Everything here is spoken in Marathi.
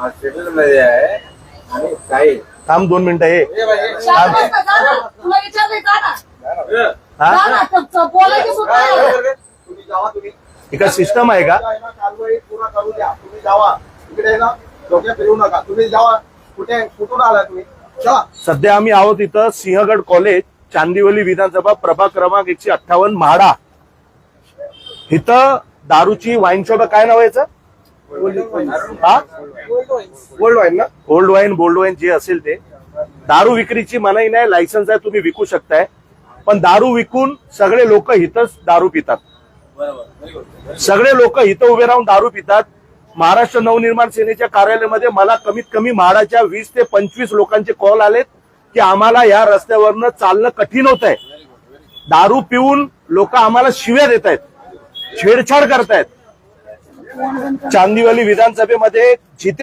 हॉस्पिटल मध्ये आहे आणि काही थांब 2 मिनिटं हे तुला विचारलंय जा ना. हा जा ना, बोलायची सुद्धा नाही. तुम्ही जावा तुम्ही एका सिस्टम आहे का कारवाई पूर्ण करू द्या तुम्ही जावा इकडे ना डोक्यात फिरवू नका तुम्ही जावा कुठून आला तुम्ही चला सध्या आम्ही आहोत इथं सिंहगड कॉलेज चांदिवली विधानसभा प्रभाग क्रमांक 158 म्हाडा. इथं दारूची वाईन शॉप काय नाव आहे याचं? हा बोल्ड वाईन ना ओल्ड वाईन बोल्ड वाईन जे असेल ते. दारू विक्रीची मनाई नाही, लायसन्स आहे, तुम्ही विकू शकताय. पण दारू विकून सगळे लोक इथंच दारू पितात. सगळे लोक इथं उभे राहून दारू पितात. महाराष्ट्र नवनिर्माण सेनेच्या कार्यालयामध्ये मला कमीत कमी म्हाडाच्या 20 ते 25 लोकांचे कॉल आलेत की आम्हाला या रस्त्यावरनं चालणं कठीण होत आहे. दारू पिऊन लोक आम्हाला शिव्या देत आहेत, छेडछाड करतायत. चांदिवली विधानसभेमध्ये जिथे